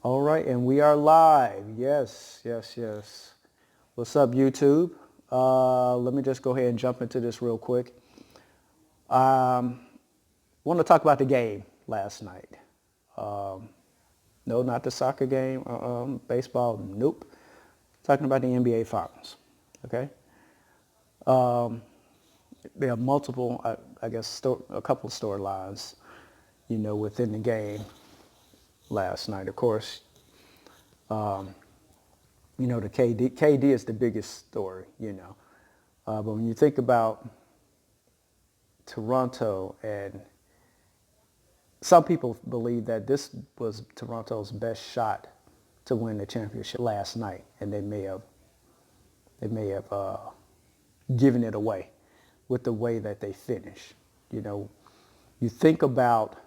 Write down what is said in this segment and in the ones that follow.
All right, and we are live. Yes, yes, yes. What's up, YouTube? Let me just go ahead and jump into this real quick. Want to talk about the game last night. No, not the soccer game. Baseball. Nope. Talking about the NBA Finals. Okay. There are multiple, I guess, a couple of storylines, within the game last night. Of course, the KD is the biggest story. But when you think about Toronto, and some people believe that this was Toronto's best shot to win the championship last night, and they may have given it away with the way that they finished. You know, you think about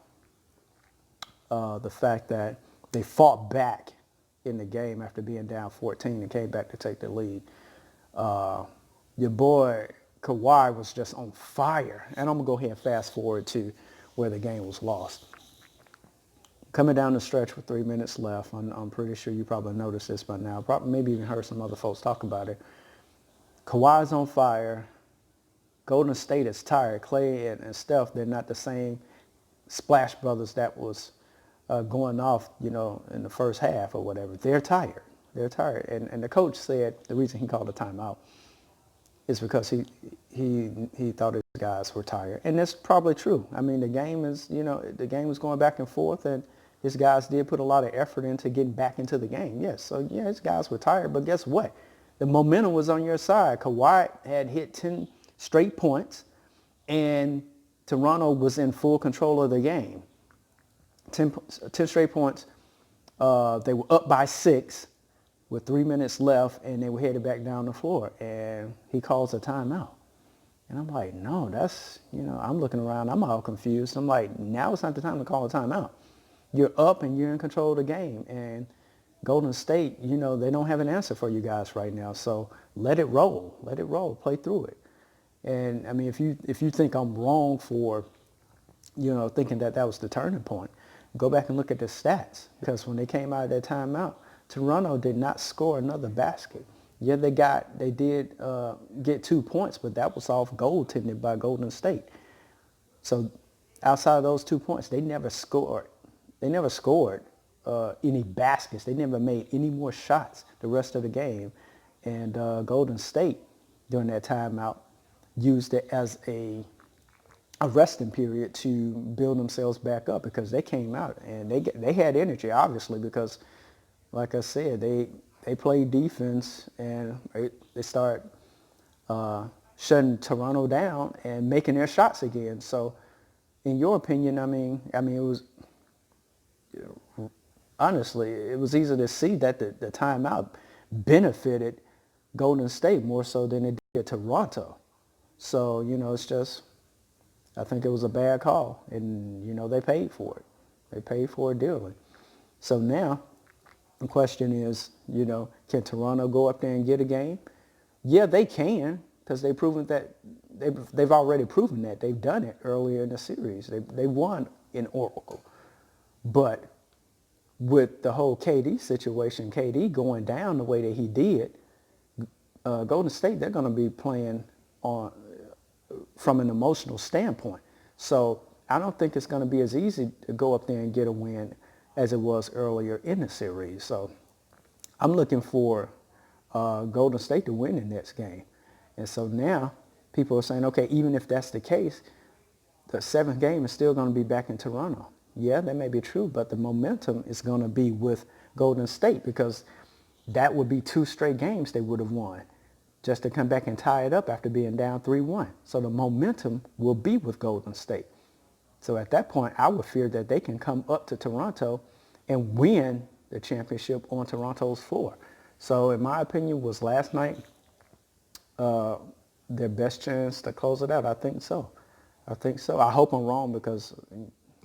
the fact that they fought back in the game after being down 14 and came back to take the lead. Your boy Kawhi was just on fire. And I'm going to go ahead and fast forward to where the game was lost. Coming down the stretch with 3 minutes left, I'm pretty sure you probably noticed this by now. Probably maybe even heard some other folks talk about it. Kawhi's on fire. Golden State is tired. Clay and Steph, they're not the same Splash Brothers that was going off, in the first half or whatever. They're tired. They're tired. And the coach said the reason he called a timeout is because he thought his guys were tired. And that's probably true. I mean, the game was going back and forth, and his guys did put a lot of effort into getting back into the game. Yes, so yeah, his guys were tired, but guess what? The momentum was on your side. Kawhi had hit 10 straight points, and Toronto was in full control of the game. 10 straight points. They were up by 6 with 3 minutes left, and they were headed back down the floor. And he calls a timeout. And I'm like, no, I'm looking around. I'm all confused. I'm like, now it's not the time to call a timeout. You're up and you're in control of the game. And Golden State, they don't have an answer for you guys right now. So let it roll. Let it roll. Play through it. And, I mean, if you think I'm wrong for, thinking that was the turning point, go back and look at the stats. Because when they came out of that timeout, Toronto did not score another basket. Yeah, they did get 2 points, but that was off goaltending by Golden State. So outside of those 2 points, they never scored. They never scored any baskets. They never made any more shots the rest of the game. And Golden State, during that timeout, used it as a resting period to build themselves back up, because they came out and they had energy, obviously, because like I said, they played defense, and they start shutting Toronto down and making their shots again. So in your opinion, I mean it was, honestly, it was easy to see that the timeout benefited Golden State more so than it did Toronto. So, it's just, I think it was a bad call, and, they paid for it. They paid for it dearly. So now the question is, can Toronto go up there and get a game? Yeah, they can, because they've already proven that. They've done it earlier in the series. They won in Oracle. But with the whole KD situation, KD going down the way that he did, Golden State, they're going to be playing from an emotional standpoint. So I don't think it's going to be as easy to go up there and get a win as it was earlier in the series. So I'm looking for Golden State to win the next game. And so now people are saying, okay, even if that's the case, the 7th game is still going to be back in Toronto. Yeah, that may be true, but the momentum is going to be with Golden State, because that would be 2 straight games they would have won, just to come back and tie it up after being down 3-1. So the momentum will be with Golden State. So at that point, I would fear that they can come up to Toronto and win the championship on Toronto's floor. So in my opinion, was last night their best chance to close it out? I think so. I hope I'm wrong, because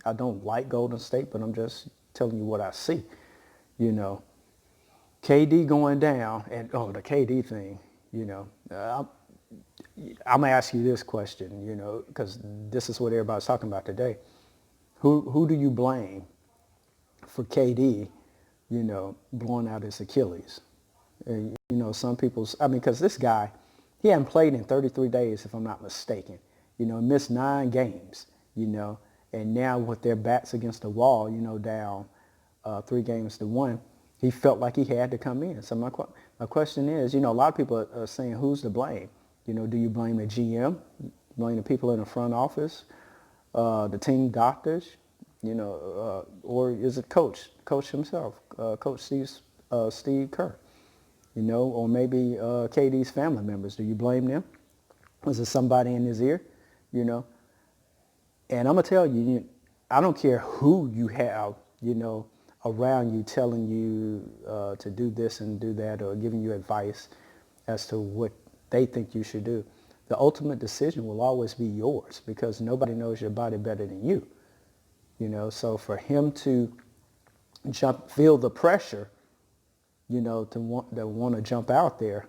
I don't like Golden State, but I'm just telling you what I see. KD going down, and the KD thing, I'm going to ask you this question, because this is what everybody's talking about today. Who do you blame for KD blowing out his Achilles. And, some people's, I mean, because this guy, he hadn't played in 33 days, if I'm not mistaken. Missed 9 games, and now with their backs against the wall, down 3 games to 1, he felt like he had to come in. So my question is, a lot of people are saying, who's to blame? Do you blame the GM, blame the people in the front office, the team doctors, or is it coach himself, Coach Steve Kerr, or maybe KD's family members? Do you blame them? Is it somebody in his ear, And I'm gonna tell you, I don't care who you have, around you telling you to do this and do that, or giving you advice as to what they think you should do. The ultimate decision will always be yours, because nobody knows your body better than you. So for him to feel the pressure, to want to jump out there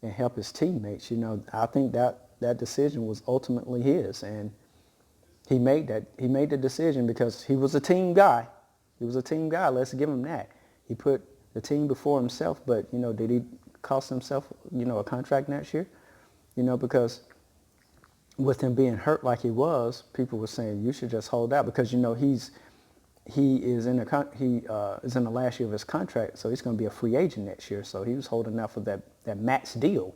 and help his teammates, I think that decision was ultimately his, and he made the decision because he was a team guy. He was a team guy. Let's give him that. He put the team before himself, but did he cost himself a contract next year? Because with him being hurt like he was, people were saying you should just hold out, because he is in the last year of his contract, so he's going to be a free agent next year. So he was holding out for that max deal,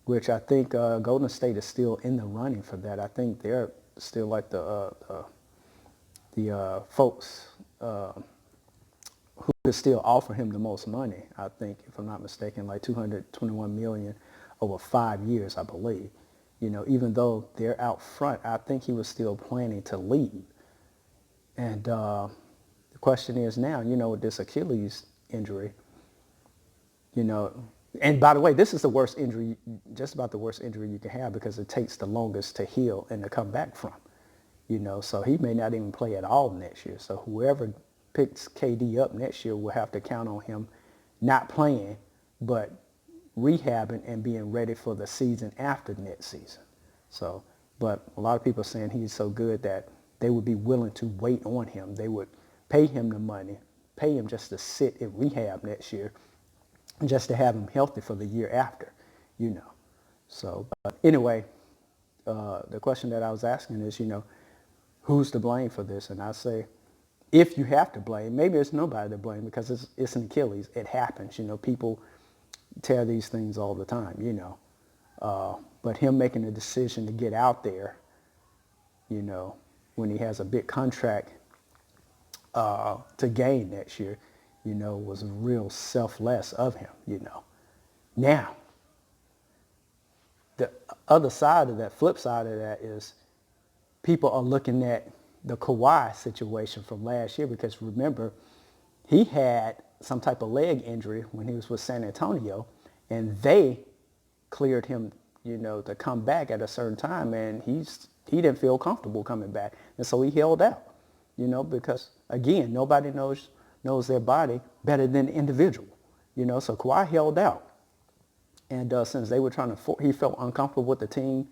which I think Golden State is still in the running for that. I think they're still like the folks who could still offer him the most money. I think, if I'm not mistaken, like $221 million over 5 years, I believe. Even though they're out front, I think he was still planning to leave. And the question is now, with this Achilles injury, and by the way, this is the worst injury, just about the worst injury you can have, because it takes the longest to heal and to come back from, so he may not even play at all next year. So whoever picks KD up next year will have to count on him not playing, but rehabbing and being ready for the season after next season. So, but a lot of people are saying he's so good that they would be willing to wait on him. They would pay him the money, pay him just to sit in rehab next year, just to have him healthy for the year after, So, but anyway, the question that I was asking is, who's to blame for this? And I say, if you have to blame, maybe it's nobody to blame, because it's an Achilles. It happens. People tear these things all the time, but him making a decision to get out there, when he has a big contract to gain next year, was real selfless of him, Now, the other side of that, flip side of that, is people are looking at the Kawhi situation from last year, because remember, he had some type of leg injury when he was with San Antonio, and they cleared him, to come back at a certain time, and he didn't feel comfortable coming back, and so he held out, because again, nobody knows their body better than the individual, So Kawhi held out, and since they were he felt uncomfortable with the team,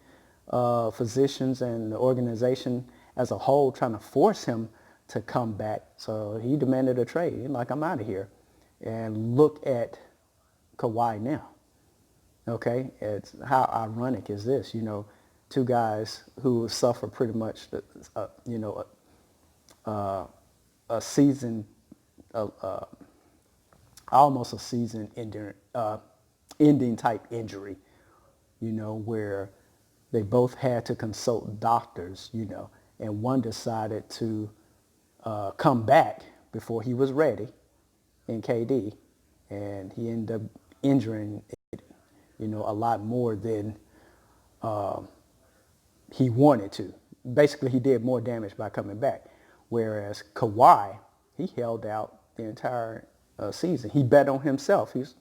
physicians and the organization as a whole trying to force him to come back, so he demanded a trade. He's like, I'm out of here. And look at Kawhi now. Okay, it's how ironic is this? Two guys who suffer pretty much, a season, almost a season ending type injury, where they both had to consult doctors, and one decided to come back before he was ready in KD, and he ended up injuring it, a lot more than he wanted to. Basically, he did more damage by coming back, whereas Kawhi, he held out the entire season. He bet on himself. He's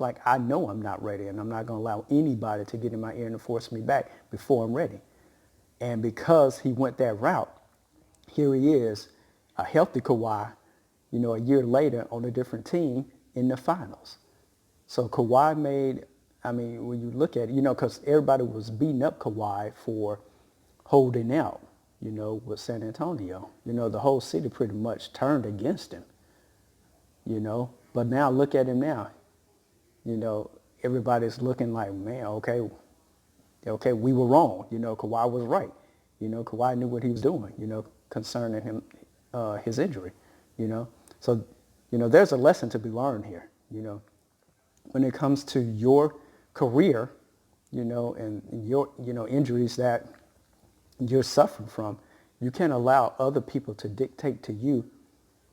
like, I know I'm not ready, and I'm not going to allow anybody to get in my ear and force me back before I'm ready. And because he went that route, here he is, a healthy Kawhi, a year later on a different team in the finals. So Kawhi when you look at it, because everybody was beating up Kawhi for holding out, with San Antonio. The whole city pretty much turned against him. you know. But now look at him now, you know. Everybody's looking like, man, okay, we were wrong. You know, Kawhi was right. You know, Kawhi knew what he was doing, you know, concerning him, his injury, you know. So, you know, there's a lesson to be learned here, you know. When it comes to your career, you know, and your, you know, injuries that you're suffering from, you can't allow other people to dictate to you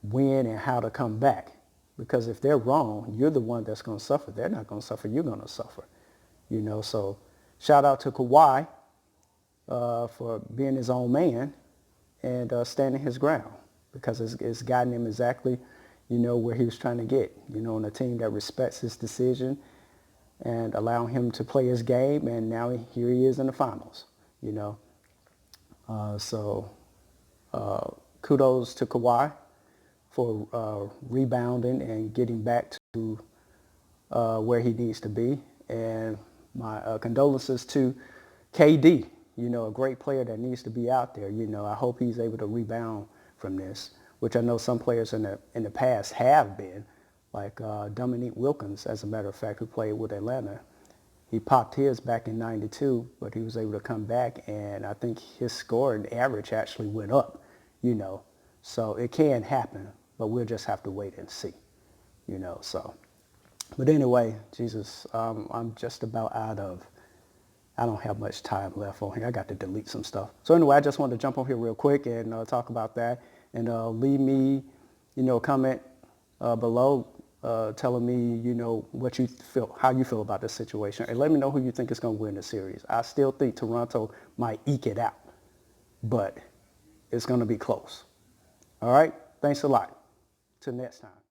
when and how to come back. Because if they're wrong, you're the one that's going to suffer. They're not going to suffer. You're going to suffer. You know, so shout out to Kawhi for being his own man and standing his ground, because it's gotten him exactly, you know, where he was trying to get, you know, on a team that respects his decision and allowing him to play his game. And now here he is in the finals, you know. So kudos to Kawhi for rebounding and getting back to where he needs to be. And my condolences to KD, you know, a great player that needs to be out there. You know, I hope he's able to rebound from this, which I know some players in the past have been, like Dominique Wilkins, as a matter of fact, who played with Atlanta. He popped his back in '92, but he was able to come back, and I think his scoring average actually went up, you know. So it can happen, but we'll just have to wait and see, you know. So, but anyway, Jesus, I'm just about I don't have much time left on here. I got to delete some stuff. So anyway, I just wanted to jump on here real quick and talk about that, and leave me, you know, a comment below telling me, you know, what you feel, how you feel about this situation, and let me know who you think is going to win the series. I still think Toronto might eke it out, but it's going to be close. All right. Thanks a lot. Till next time.